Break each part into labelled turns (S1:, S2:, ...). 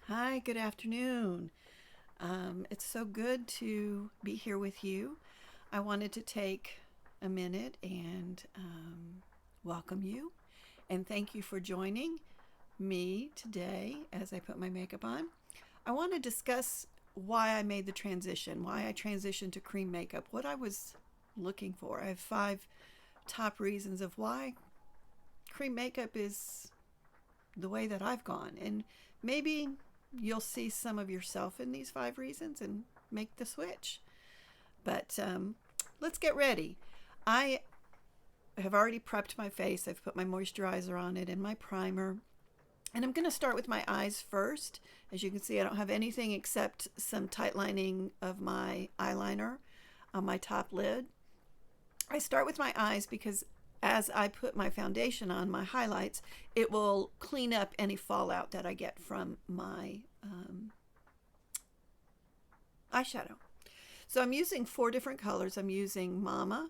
S1: Hi, good afternoon. It's so good to be here with you. I wanted to take a minute and welcome you and thank you for joining me today as I put my makeup on. I want to discuss why I made the transition, why I transitioned to cream makeup, what I was looking for. I have five top reasons of why cream makeup is the way that I've gone. And maybe you'll see some of yourself in these five reasons and make the switch. But let's get ready. I have already prepped my face. I've put my moisturizer on it and my primer. And I'm going to start with my eyes first. As you can see, I don't have anything except some tight lining of my eyeliner on my top lid. I start with my eyes because as I put my foundation on, my highlights, it will clean up any fallout that I get from my eyeshadow. So I'm using four different colors. I'm using Mama,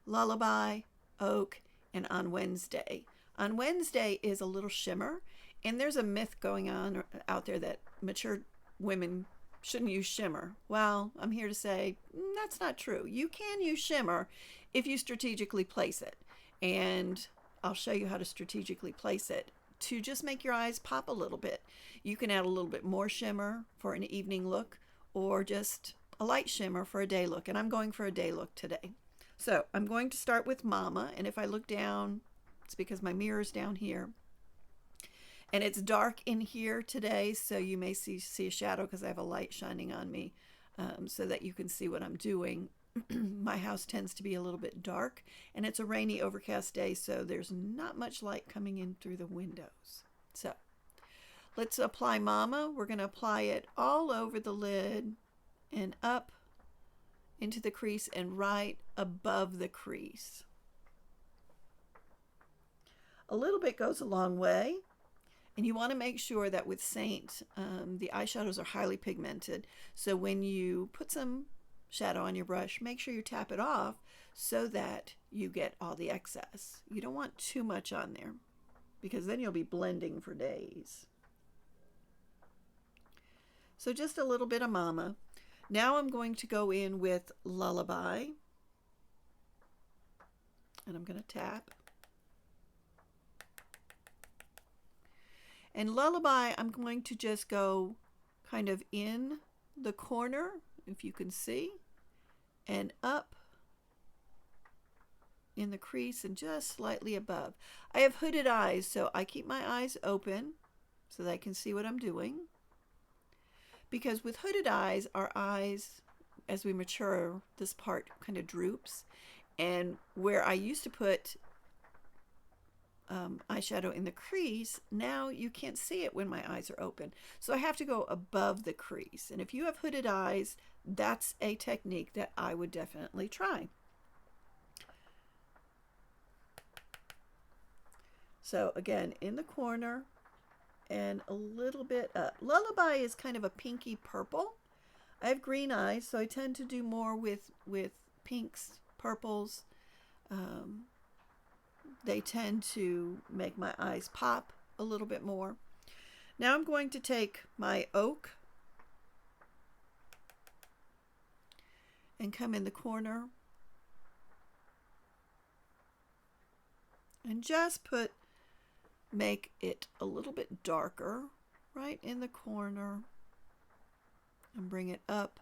S1: Lullaby, Oak, and On Wednesday. On Wednesday is a little shimmer, and there's a myth going on out there that mature women shouldn't use shimmer. Well, I'm here to say that's not true. You can use shimmer if you strategically place it. And I'll show you how to strategically place it to just make your eyes pop a little bit. You can add a little bit more shimmer for an evening look or just a light shimmer for a day look. And I'm going for a day look today. So I'm going to start with Mama. And if I look down, it's because my mirror's down here. And it's dark in here today, so you may see a shadow because I have a light shining on me so that you can see what I'm doing. My house tends to be a little bit dark, and it's a rainy, overcast day, so there's not much light coming in through the windows. So let's apply Mama. We're going to apply it all over the lid and up into the crease and right above the crease. A little bit goes a long way. And you want to make sure that with Saint, the eyeshadows are highly pigmented. So when you put some shadow on your brush, make sure you tap it off so that you get all the excess. You don't want too much on there because then you'll be blending for days. So just a little bit of Mama. Now I'm going to go in with Lullaby. And I'm going to tap. And Lullaby, I'm going to just go kind of in the corner, if you can see, and up in the crease and just slightly above. I have hooded eyes, so I keep my eyes open so that I can see what I'm doing. Because with hooded eyes, our eyes, as we mature, this part kind of droops. And where I used to put eyeshadow in the crease, now you can't see it when my eyes are open. So I have to go above the crease. And if you have hooded eyes, that's a technique that I would definitely try. So again, in the corner and a little bit up. Lullaby is kind of a pinky purple. I have green eyes, so I tend to do more with pinks, purples. They tend to make my eyes pop a little bit more. Now I'm going to take my Oak and come in the corner and just make it a little bit darker right in the corner and bring it up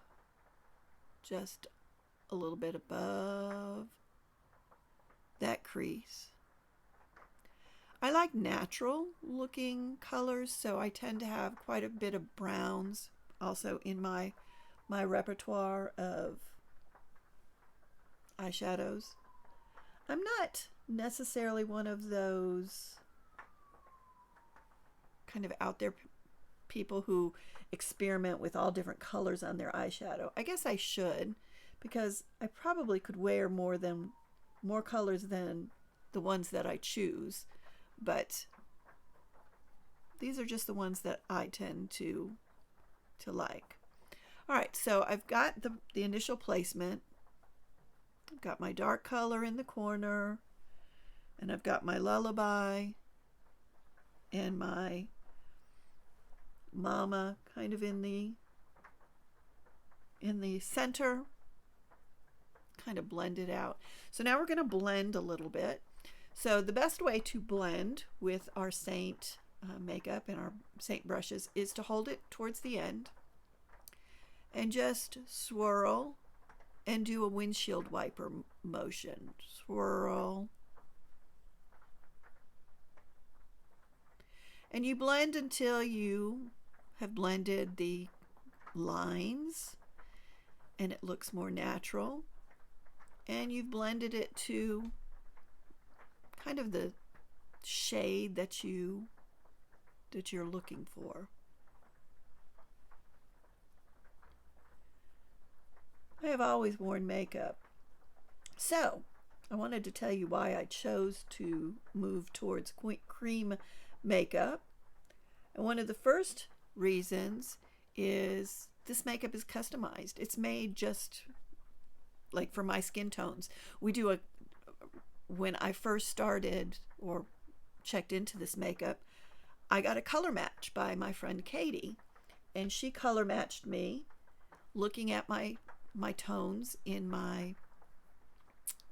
S1: just a little bit above that crease. I like natural looking colors, so I tend to have quite a bit of browns also in my repertoire of eyeshadows. I'm not necessarily one of those kind of out there people who experiment with all different colors on their eyeshadow. I guess I should, because I probably could wear more colors than the ones that I choose. But these are just the ones that I tend to like. All right, so I've got the initial placement. I've got my dark color in the corner, and I've got my Lullaby and my Mama kind of in the center, kind of blend it out. So now we're going to blend a little bit. So the best way to blend with our Saint makeup and our Saint brushes is to hold it towards the end and just swirl and do a windshield wiper motion. Swirl. And you blend until you have blended the lines and it looks more natural. And you've blended it to kind of the shade that you're looking for. I have always worn makeup. So I wanted to tell you why I chose to move towards cream makeup. And one of the first reasons is this makeup is customized. It's made just like for my skin tones. When I first started or checked into this makeup, I got a color match by my friend Katie, and she color matched me looking at my tones in my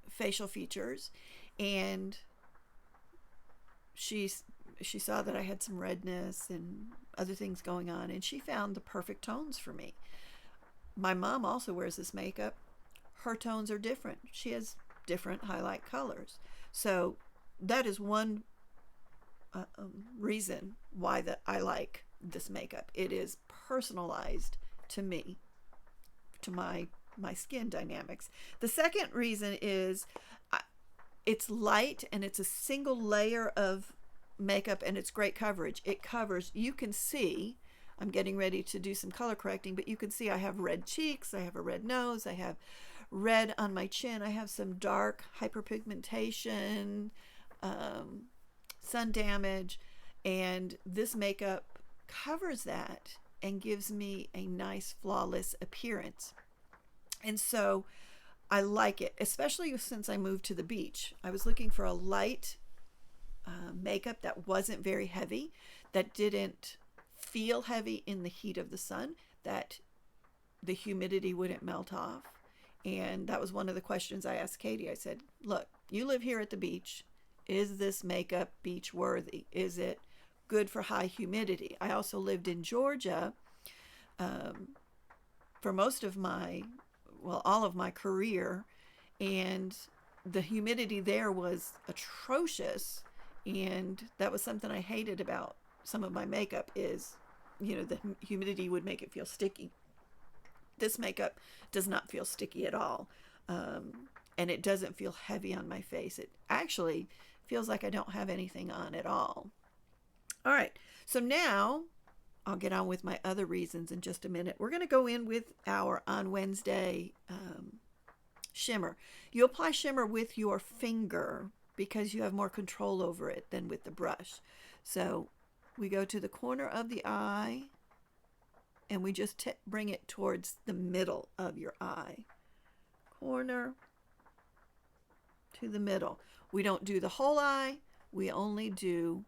S1: facial features, and she saw that I had some redness and other things going on, and she found the perfect tones for me. My mom also wears this makeup. Her tones are different. She has different highlight colors. So that is one reason why that I like this makeup. It is personalized to me, to my skin dynamics. The second reason is it's light and it's a single layer of makeup and it's great coverage. It covers, you can see, I'm getting ready to do some color correcting, but you can see I have red cheeks, I have a red nose, I have red on my chin, I have some dark hyperpigmentation, sun damage, and this makeup covers that and gives me a nice flawless appearance. And so I like it, especially since I moved to the beach. I was looking for a light makeup that wasn't very heavy, that didn't feel heavy in the heat of the sun, that the humidity wouldn't melt off. And that was one of the questions I asked Katie. I said, look, you live here at the beach. Is this makeup beach worthy? Is it good for high humidity? I also lived in Georgia for most of all of my career, and the humidity there was atrocious. And that was something I hated about some of my makeup is, the humidity would make it feel sticky. This makeup does not feel sticky at all. And it doesn't feel heavy on my face. It actually feels like I don't have anything on at all. All right, so now I'll get on with my other reasons in just a minute. We're going to go in with our On Wednesday shimmer. You apply shimmer with your finger because you have more control over it than with the brush. So we go to the corner of the eye and we just bring it towards the middle of your eye. Corner to the middle. We don't do the whole eye. We only do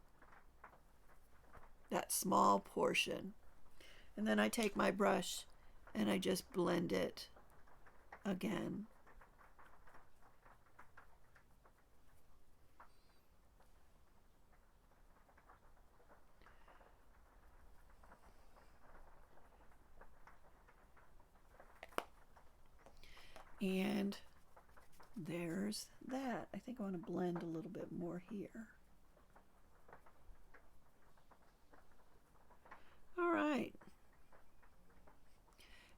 S1: that small portion. And then I take my brush and I just blend it again. And there's that. I think I want to blend a little bit more here. All right.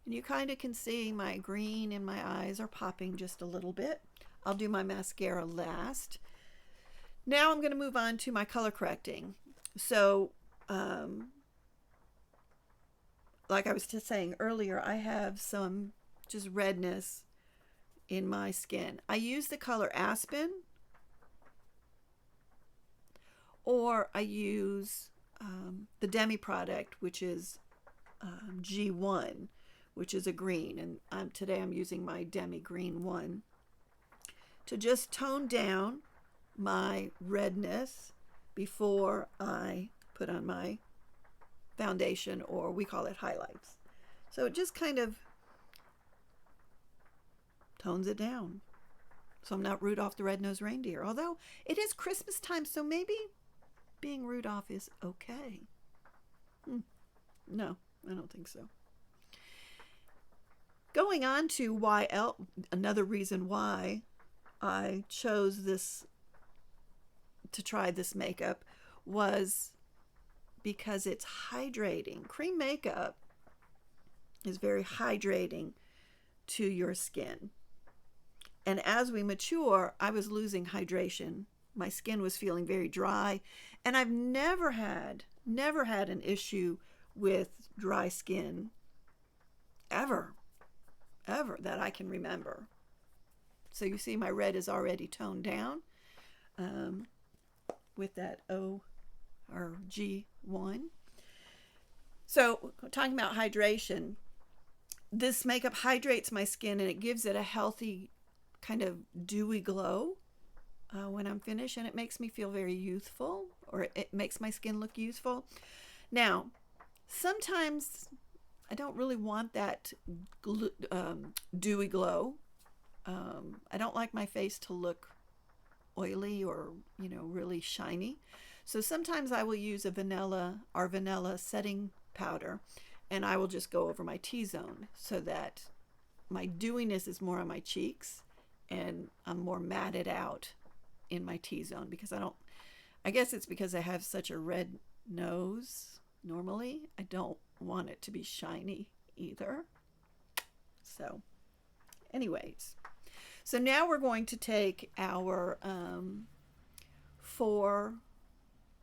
S1: And you kind of can see my green in my eyes are popping just a little bit. I'll do my mascara last. Now I'm going to move on to my color correcting. So, like I was just saying earlier, I have some just redness in my skin. I use the color Aspen, or I use the Demi product, which is G1, which is a green, and today I'm using my Demi Green 1 to just tone down my redness before I put on my foundation, or we call it highlights. So it just kind of tones it down. So I'm not Rudolph the Red-Nosed Reindeer, although it is Christmas time, so maybe being Rudolph is okay. No, I don't think so. Going on to another reason why I chose this to try this makeup was because it's hydrating. Cream makeup is very hydrating to your skin. And as we mature, I was losing hydration. My skin was feeling very dry, and I've never had an issue with dry skin ever that I can remember. So you see my red is already toned down with that O or G1. So talking about hydration, this makeup hydrates my skin and it gives it a healthy kind of dewy glow when I'm finished, and it makes me feel very youthful, or it makes my skin look youthful. Now, sometimes I don't really want that dewy glow. I don't like my face to look oily or, really shiny. So sometimes I will use a vanilla setting powder, and I will just go over my T-zone so that my dewiness is more on my cheeks and I'm more matted out in my T-zone, because I guess it's because I have such a red nose normally. I don't want it to be shiny either. So anyways, so now we're going to take our 4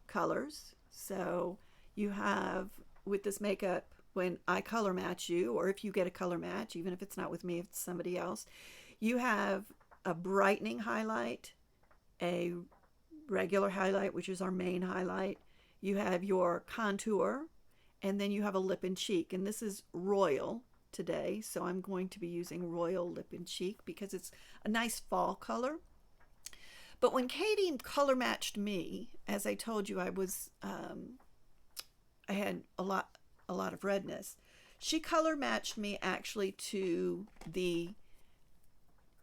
S1: colors. So you have, with this makeup, when I color match you, or if you get a color match, even if it's not with me, if it's somebody else, you have a brightening highlight, a regular highlight, which is our main highlight. You have your contour, and then you have a lip and cheek. And this is Royal today, so I'm going to be using Royal Lip and Cheek because it's a nice fall color. But when Katie color matched me, as I told you, I had a lot of redness. She color matched me actually to the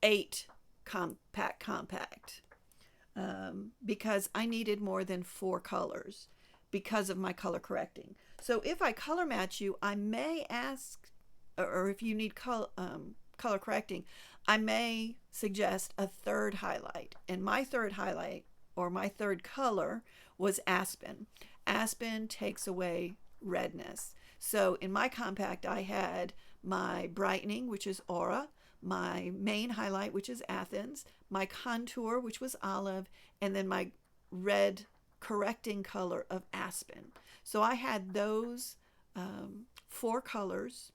S1: 8 compact because I needed more than 4 colors because of my color correcting. So if I color match you, I may ask, or if you need color correcting, I may suggest a 3rd highlight. And my 3rd highlight, or my 3rd color, was Aspen. Aspen takes away redness. So in my compact, I had my brightening, which is Aura, my main highlight, which is Athens, my contour, which was Olive, and then my red correcting color of Aspen. So I had those 5 colors,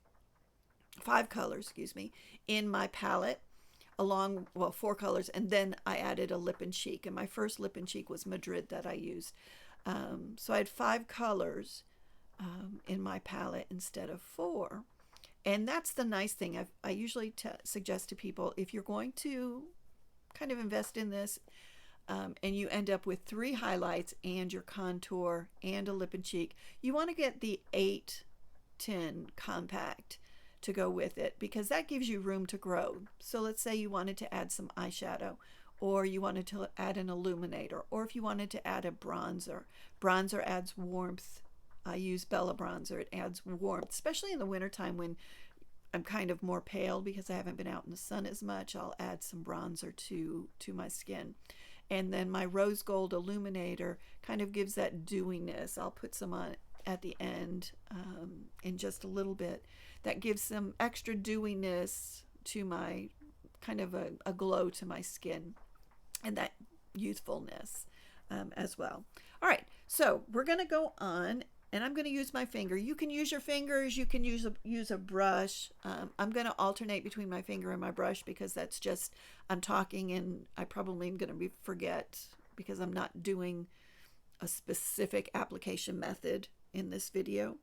S1: in my palette, 4 colors, and then I added a lip and cheek, and my first lip and cheek was Madrid that I used. So I had 5 colors in my palette instead of 4. And that's the nice thing. I usually suggest to people, if you're going to kind of invest in this and you end up with 3 highlights and your contour and a lip and cheek, you want to get the 810 compact to go with it, because that gives you room to grow. So let's say you wanted to add some eyeshadow, or you wanted to add an illuminator, or if you wanted to add a bronzer. Bronzer adds warmth. I use Bella bronzer. It adds warmth, especially in the wintertime when I'm kind of more pale because I haven't been out in the sun as much. I'll add some bronzer to my skin. And then my rose gold illuminator kind of gives that dewiness. I'll put some on at the end in just a little bit. That gives some extra dewiness to my, kind of a glow to my skin, and that youthfulness as well. All right, so we're going to go on, and I'm going to use my finger. You can use your fingers. You can use a brush. I'm going to alternate between my finger and my brush because that's just, I'm talking and I probably am going to forget because I'm not doing a specific application method in this video.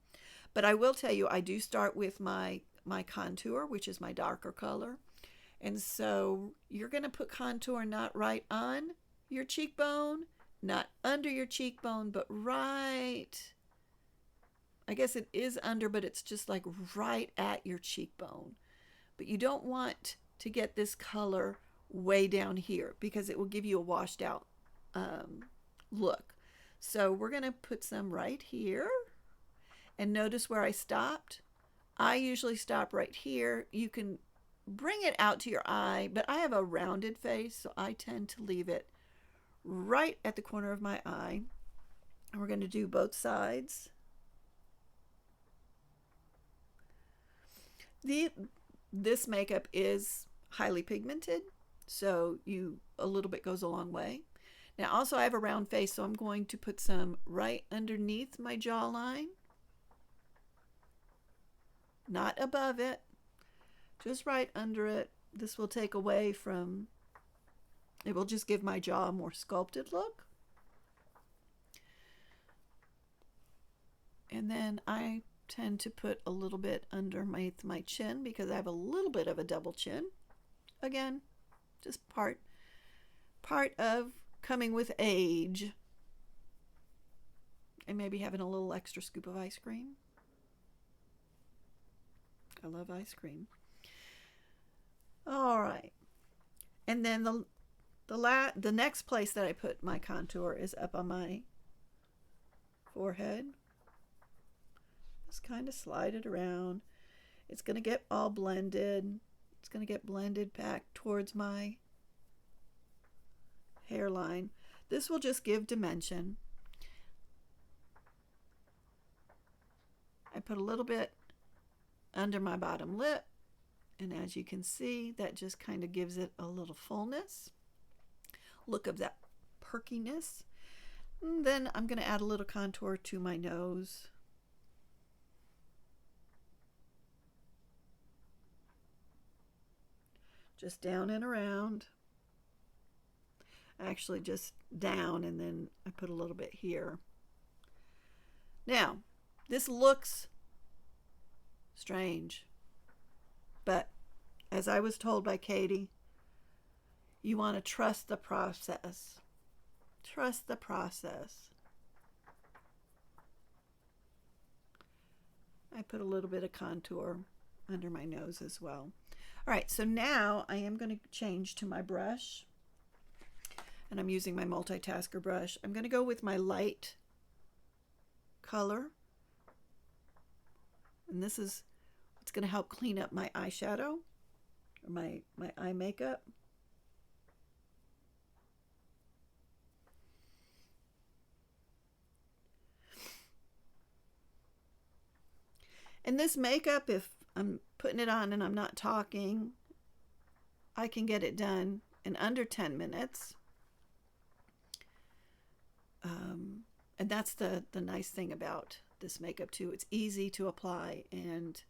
S1: But I will tell you, I do start with my contour, which is my darker color. And so you're going to put contour not right on your cheekbone, not under your cheekbone, but right I guess it is under, but it's just like right at your cheekbone. But you don't want to get this color way down here because it will give you a washed out look. So we're going to put some right here. And notice where I stopped. I usually stop right here. You can bring it out to your eye, but I have a rounded face, so I tend to leave it right at the corner of my eye. And we're going to do both sides. This makeup is highly pigmented, so a little bit goes a long way. Now also I have a round face, so I'm going to put some right underneath my jawline. Not above it, just right under it. This will take away from, it will just give my jaw a more sculpted look. And then I tend to put a little bit under my chin because I have a little bit of a double chin. Again, just part of coming with age. And maybe having a little extra scoop of ice cream. I love ice cream. All right. And then the next place that I put my contour is up on my forehead. Just kind of slide it around. It's going to get all blended. It's going to get blended back towards my hairline. This will just give dimension. I put a little bit under my bottom lip, and as you can see, that just kind of gives it a little fullness, look of that perkiness. And then I'm going to add a little contour to my nose. Just down and around. Actually just down, and then I put a little bit here. Now, this looks strange, but as I was told by Katie, you want to trust the process. Trust the process. I put a little bit of contour under my nose as well. All right, so now I am going to change to my brush, and I'm using my multitasker brush. I'm going to go with my light color, and this is what's going to help clean up my eyeshadow or my eye makeup. And this makeup, if I'm putting it on and I'm not talking, I can get it done in under 10 minutes. And that's the nice thing about this makeup too. It's easy to apply, and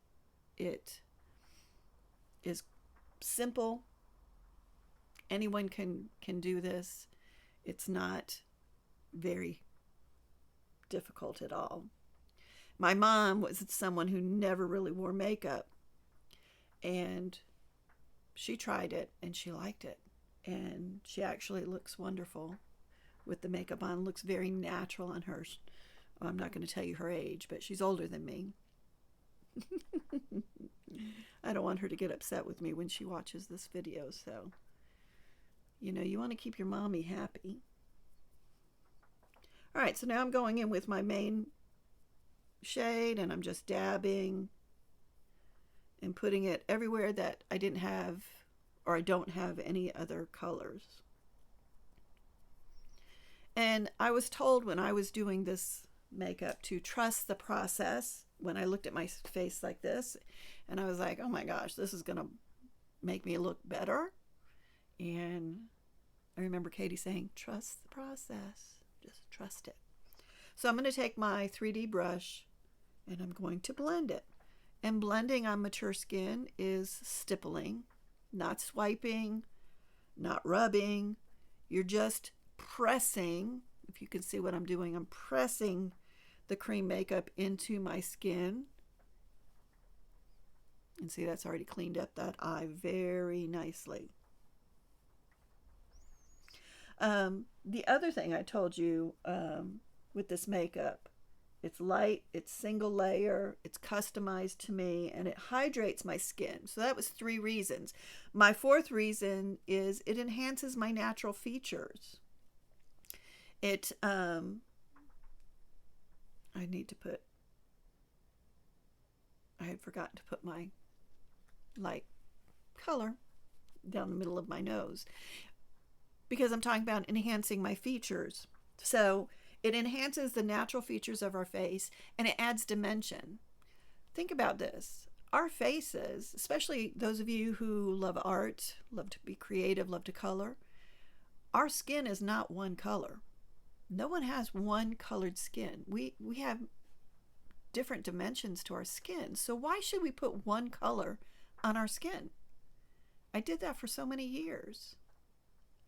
S1: it is simple. Anyone can do this. It's not very difficult at all. My mom was someone who never really wore makeup, and she tried it and she liked it, and she actually looks wonderful with the makeup on. Looks very natural on her. Well, I'm not going to tell you her age, but she's older than me. I don't want her to get upset with me when she watches this video, so you want to keep your mommy happy. All right, so now I'm going in with my main shade, and I'm just dabbing and putting it everywhere that I didn't have, or I don't have any other colors. And I was told when I was doing this makeup to trust the process when I looked at my face like this, and I was like, oh my gosh, this is gonna make me look better. And I remember Katie saying, trust the process, just trust it. So I'm going to take my 3D brush and I'm going to blend it. And blending on mature skin is stippling, not swiping, not rubbing. You're just pressing. If you can see what I'm doing, I'm pressing the cream makeup into my skin. And see, that's already cleaned up that eye very nicely. The other thing I told you with this makeup It's light, it's single layer, it's customized to me, and it hydrates my skin. So that was 3 reasons. My 4th reason is it enhances my natural features. It, I had forgotten to put my light color down the middle of my nose because I'm talking about enhancing my features. So it enhances the natural features of our face and it adds dimension. Think about this. Our faces, especially those of you who love art, love to be creative, love to color, our skin is not one color. No one has one colored skin. We have different dimensions to our skin. So why should we put one color on our skin? I did that for so many years.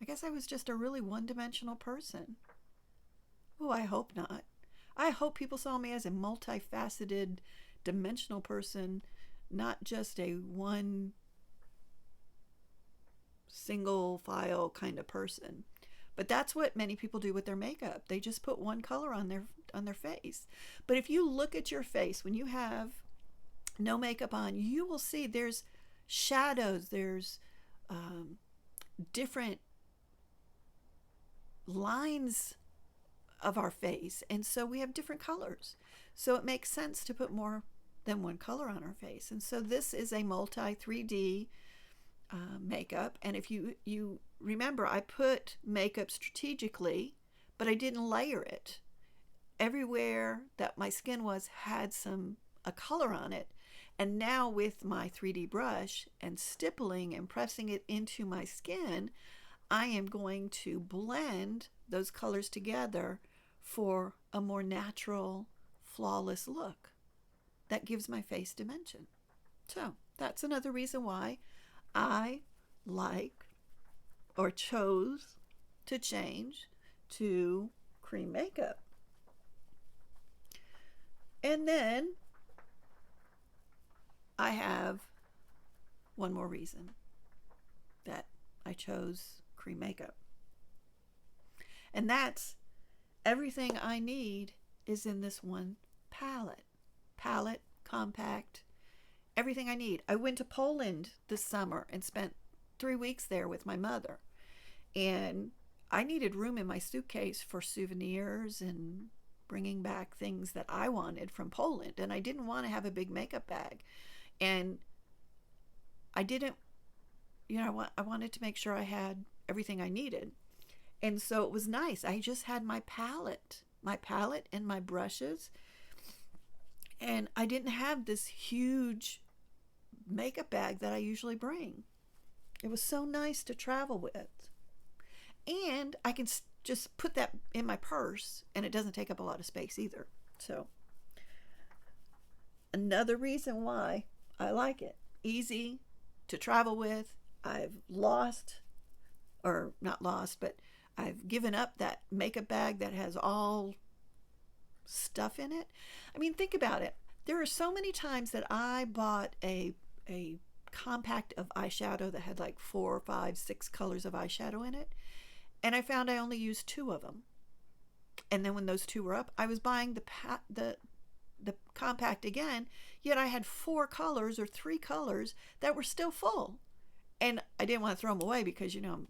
S1: I guess I was just a really one-dimensional person. Oh, I hope not. I hope people saw me as a multifaceted, dimensional person, not just a one single file kind of person. But that's what many people do with their makeup. They just put one color on their face. But if you look at your face when you have no makeup on, you will see there's shadows, there's different lines of our face, and so we have different colors. So it makes sense to put more than one color on our face. And so this is a multi 3D makeup. And if you remember, I put makeup strategically, but I didn't layer it. Everywhere that my skin was had a color on it. And now with my 3D brush and stippling and pressing it into my skin, I am going to blend those colors together for a more natural, flawless look that gives my face dimension. So that's another reason why I like or chose to change to cream makeup. And then I have one more reason that I chose cream makeup. And that's everything I need is in this one palette. Palette, compact, everything I need. I went to Poland this summer and spent 3 weeks there with my mother. And I needed room in my suitcase for souvenirs and bringing back things that I wanted from Poland. And I didn't want to have a big makeup bag. And I didn't, I wanted to make sure I had everything I needed. And so it was nice. I just had my palette and my brushes. And I didn't have this huge makeup bag that I usually bring. It was so nice to travel with. And I can just put that in my purse and it doesn't take up a lot of space either. So another reason why I like it. Easy to travel with. I've I've given up that makeup bag that has all stuff in it. I mean, think about it. There are so many times that I bought a compact of eyeshadow that had like 4, 5, 6 colors of eyeshadow in it. And I found I only used 2 of them. And then when those 2 were up, I was buying the compact again, yet I had 4 colors or 3 colors that were still full. And I didn't want to throw them away because, I'm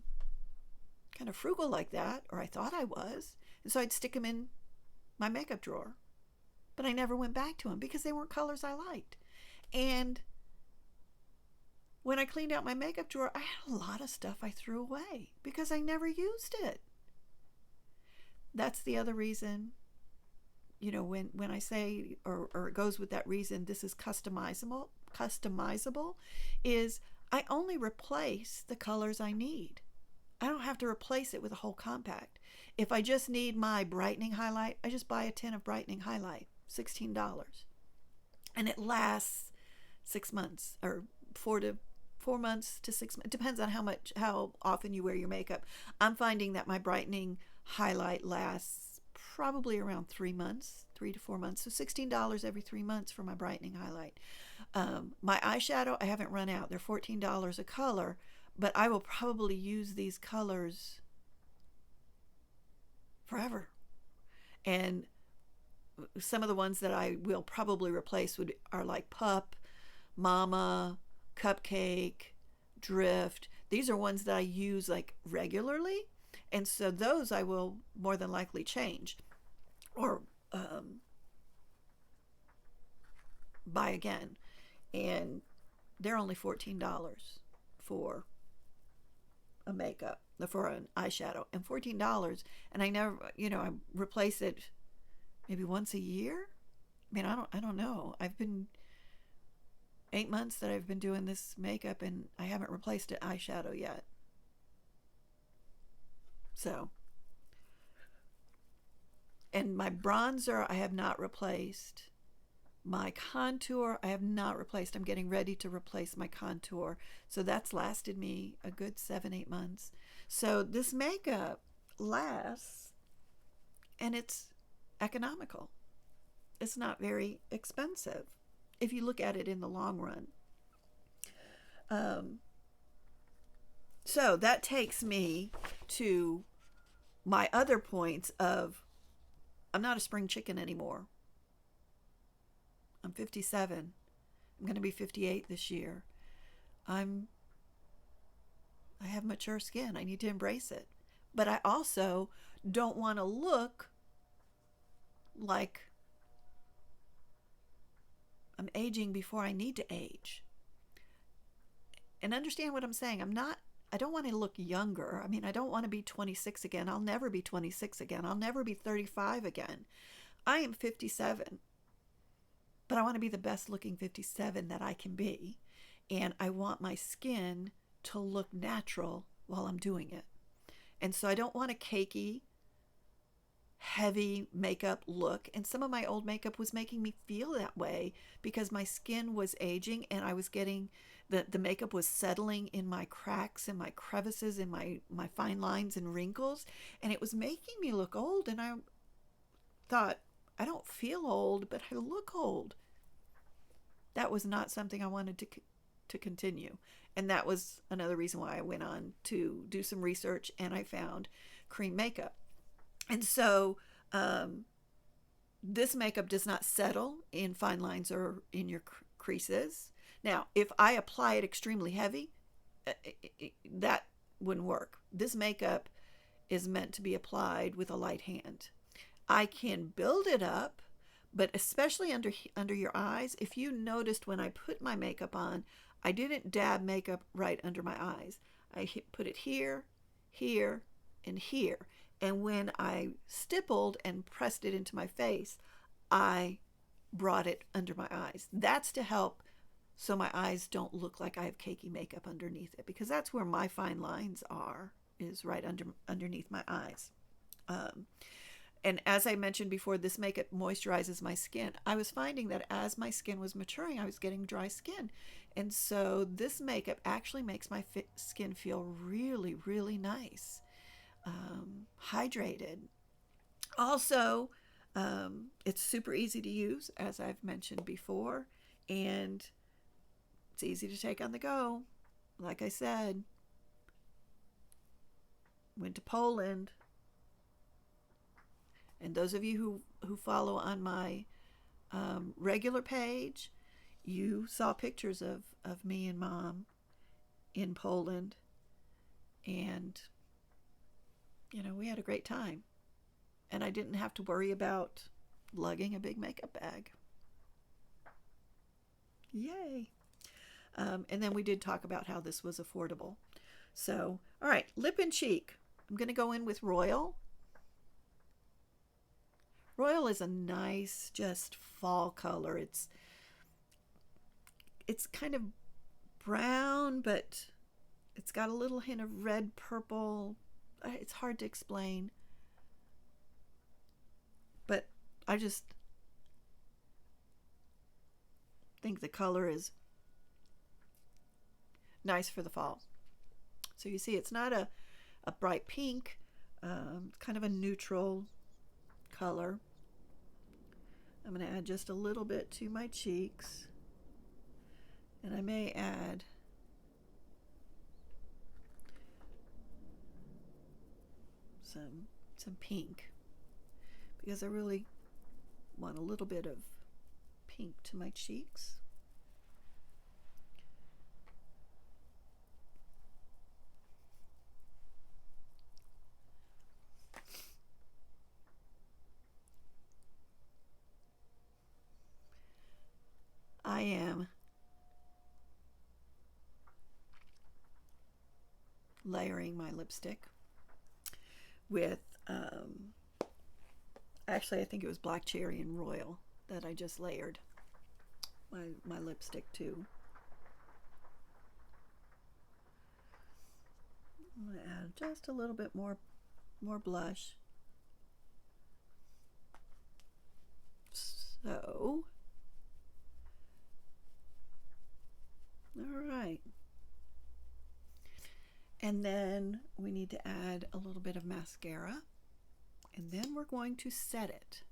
S1: kind of frugal like that, or I thought I was. And so I'd stick them in my makeup drawer. But I never went back to them because they weren't colors I liked. And when I cleaned out my makeup drawer, I had a lot of stuff I threw away because I never used it. That's the other reason, when I say, or it goes with that reason, this is customizable, is I only replace the colors I need. I don't have to replace it with a whole compact. If I just need my brightening highlight, I just buy a tin of brightening highlight, $16. And it lasts 6 months or 4 months to 6 months. It depends on how often you wear your makeup. I'm finding that my brightening highlight lasts probably around 3 months, 3 to 4 months. So $16 every 3 months for my brightening highlight. My eyeshadow, I haven't run out. They're $14 a color, but I will probably use these colors forever. And some of the ones that I will probably replace are like Pup, Mama, Cupcake, Drift. These are ones that I use like regularly, and so those I will more than likely change or buy again. And they're only $14 for a makeup, for an eyeshadow, and $14. And I never, I replace it maybe once a year. I mean, I don't know. I've been 8 months that I've been doing this makeup, and I haven't replaced an eyeshadow yet. So, and my bronzer I have not replaced. My contour I have not replaced. I'm getting ready to replace my contour. So that's lasted me a good 7-8 months. So this makeup lasts, and it's economical. It's not very expensive if you look at it in the long run. So that takes me to my other points of I'm not a spring chicken anymore. I'm 57. I'm going to be 58 this year. I have mature skin. I need to embrace it. But I also don't want to look like I'm aging before I need to age. And understand what I'm saying. I don't want to look younger. I mean, I don't want to be 26 again. I'll never be 26 again. I'll never be 35 again. I am 57. But I want to be the best looking 57 that I can be. And I want my skin to look natural while I'm doing it. And so I don't want a cakey, heavy makeup look. And some of my old makeup was making me feel that way because my skin was aging and I was getting, the makeup was settling in my cracks and my crevices and my fine lines and wrinkles. And it was making me look old. And I thought, I don't feel old, but I look old. That was not something I wanted to continue. And that was another reason why I went on to do some research and I found cream makeup. And so this makeup does not settle in fine lines or in your creases. Now, if I apply it extremely heavy, that wouldn't work. This makeup is meant to be applied with a light hand. I can build it up, but especially under your eyes, if you noticed when I put my makeup on, I didn't dab makeup right under my eyes. I put it here, here, and here. And when I stippled and pressed it into my face, I brought it under my eyes. That's to help so my eyes don't look like I have cakey makeup underneath it, because that's where my fine lines are, is right underneath my eyes. And as I mentioned before, this makeup moisturizes my skin. I was finding that as my skin was maturing, I was getting dry skin. And so this makeup actually makes my skin feel really, really nice, hydrated. Also, it's super easy to use, as I've mentioned before, and it's easy to take on the go. Like I said, went to Poland. And those of you who follow on my regular page, you saw pictures of me and Mom in Poland. And, we had a great time. And I didn't have to worry about lugging a big makeup bag. Yay. And then we did talk about how this was affordable. So, all right, lip and cheek. I'm going to go in with Royal. Royal is a nice, just fall color. It's kind of brown, but it's got a little hint of red, purple. It's hard to explain. But I just think the color is nice for the fall. So you see, it's not a bright pink, kind of a neutral color. I'm going to add just a little bit to my cheeks, and I may add some pink, because I really want a little bit of pink to my cheeks. I am layering my lipstick with, actually I think it was Black Cherry and Royal that I just layered my lipstick to. I'm going to add just a little bit more blush. So, all right. And then we need to add a little bit of mascara, and then we're going to set it.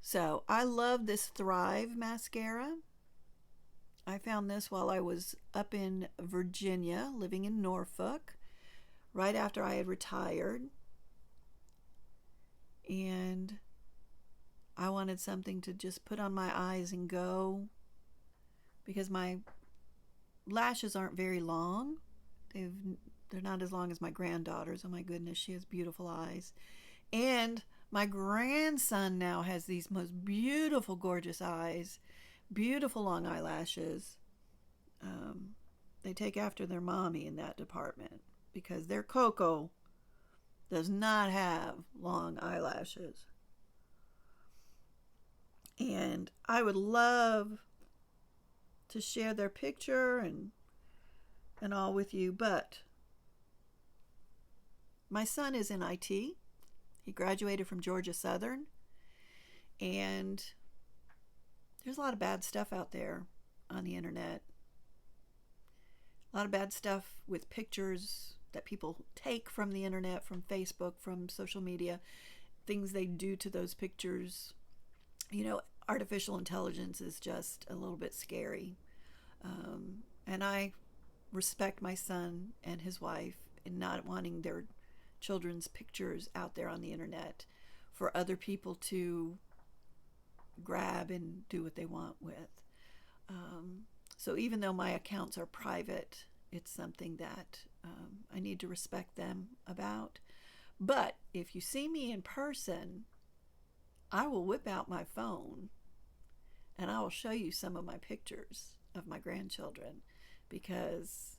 S1: So I love this Thrive mascara. I found this while I was up in Virginia, living in Norfolk, right after I had retired. And I wanted something to just put on my eyes and go, because my lashes aren't very long. They're not as long as my granddaughter's. Oh my goodness, she has beautiful eyes. And my grandson now has these most beautiful, gorgeous eyes, beautiful long eyelashes. They take after their mommy in that department because their Coco does not have long eyelashes. And I would love to share their picture and all with you, but my son is in IT. He graduated from Georgia Southern, and there's a lot of bad stuff out there on the internet. A lot of bad stuff with pictures that people take from the internet, from Facebook, from social media, things they do to those pictures. You know, artificial intelligence is just a little bit scary. And I respect my son and his wife in not wanting their children's pictures out there on the internet for other people to grab and do what they want with. So even though my accounts are private, it's something that I need to respect them about. But if you see me in person, I will whip out my phone and I will show you some of my pictures of my grandchildren, because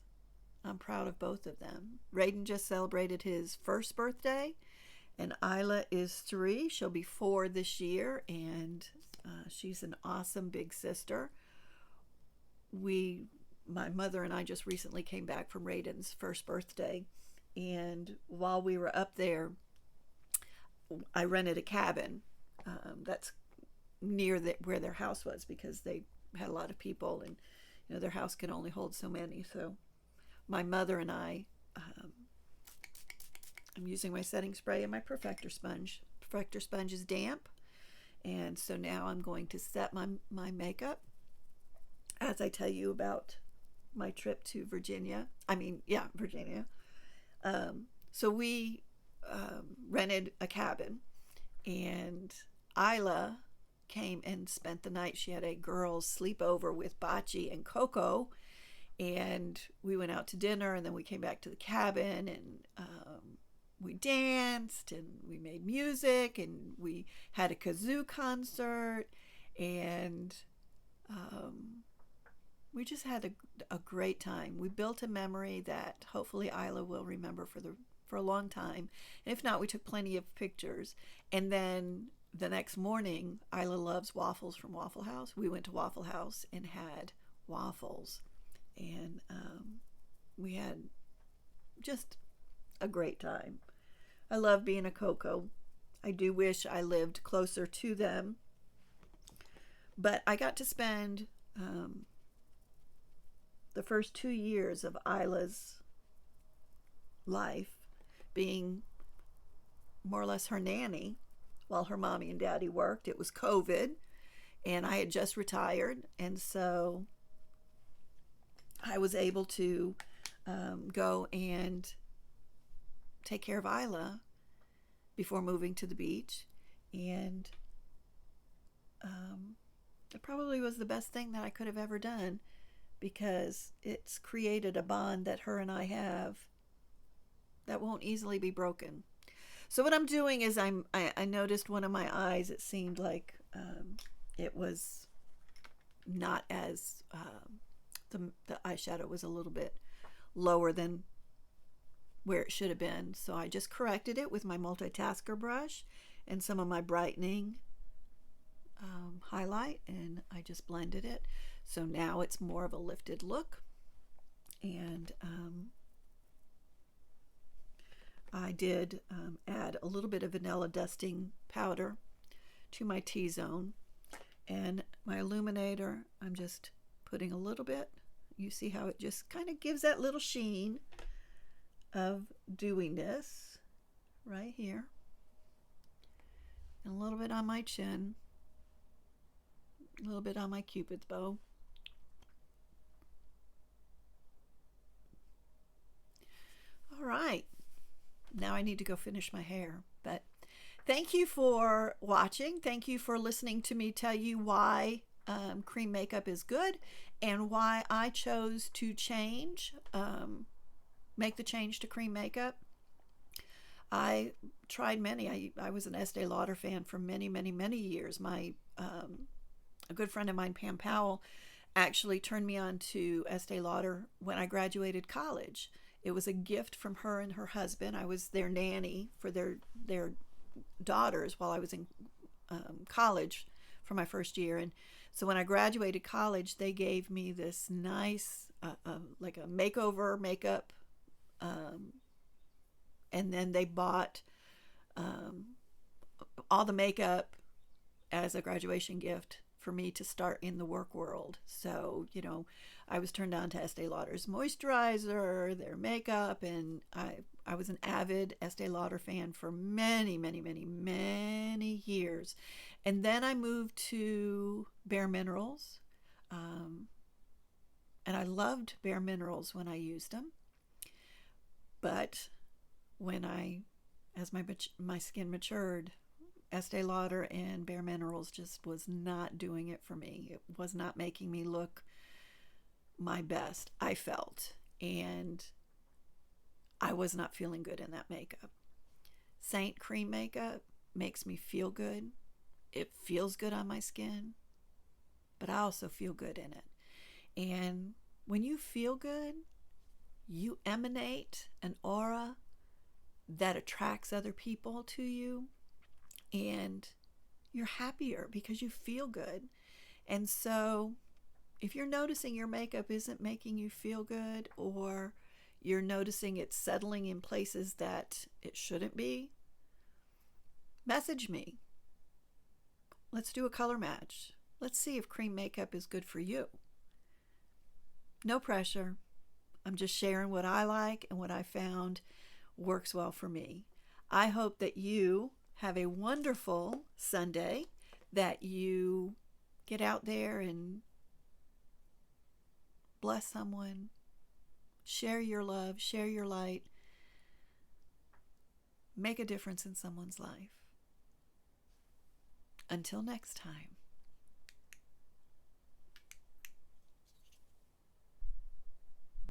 S1: I'm proud of both of them. Raiden just celebrated his first birthday, and Isla is 3. She'll be 4 this year, and she's an awesome big sister. My mother and I just recently came back from Raiden's first birthday, and while we were up there, I rented a cabin that's near where their house was, because they had a lot of people, and their house can only hold so many. So my mother and I, I'm using my setting spray and my Perfector sponge. Perfector sponge is damp, and so now I'm going to set my makeup as I tell you about my trip to Virginia. Virginia. So we rented a cabin, and Isla came and spent the night. She had a girls' sleepover with Bocce and Coco, and we went out to dinner, and then we came back to the cabin, and we danced, and we made music, and we had a kazoo concert, and we just had a great time. We built a memory that hopefully Isla will remember for a long time. And if not, we took plenty of pictures. And then the next morning, Isla loves waffles from Waffle House. We went to Waffle House and had waffles. And we had just a great time. I love being a Coco. I do wish I lived closer to them. But I got to spend the first 2 years of Isla's life being more or less her nanny while her mommy and daddy worked. It was COVID, and I had just retired, and so I was able to go and take care of Isla before moving to the beach. And it probably was the best thing that I could have ever done, because it's created a bond that her and I have that won't easily be broken. So what I'm doing is I noticed one of my eyes. It seemed like it was not as the eyeshadow was a little bit lower than where it should have been. So I just corrected it with my multitasker brush and some of my brightening highlight, and I just blended it. So now it's more of a lifted look. And I did add a little bit of vanilla dusting powder to my T-zone, and my illuminator, I'm just putting a little bit. You see how it just kind of gives that little sheen of dewiness right here, and a little bit on my chin, a little bit on my Cupid's bow. All right, now I need to go finish my hair. But thank you for watching. Thank you for listening to me tell you why cream makeup is good and why I chose to make the change to cream makeup. I tried many. I was an Estee Lauder fan for many, many, many years. A good friend of mine, Pam Powell, actually turned me on to Estee Lauder when I graduated college. It was a gift from her and her husband. I was their nanny for their daughters while I was in college for my first year. And so when I graduated college, they gave me this nice, like a makeover makeup. And then they bought all the makeup as a graduation gift for me to start in the work world. So, I was turned on to Estee Lauder's moisturizer, their makeup, and I was an avid Estee Lauder fan for many, many, many, many years. And then I moved to Bare Minerals, and I loved Bare Minerals when I used them. But as my skin matured, Estee Lauder and Bare Minerals just was not doing it for me. It was not making me look my best, I felt, and I was not feeling good in that makeup. Saint cream makeup makes me feel good. It feels good on my skin, but I also feel good in it. And when you feel good, you emanate an aura that attracts other people to you, and you're happier because you feel good. And so if you're noticing your makeup isn't making you feel good, or you're noticing it's settling in places that it shouldn't be, message me. Let's do a color match. Let's see if cream makeup is good for you. No pressure. I'm just sharing what I like and what I found works well for me. I hope that you have a wonderful Sunday, that you get out there and bless someone, share your love, share your light, make a difference in someone's life. Until next time.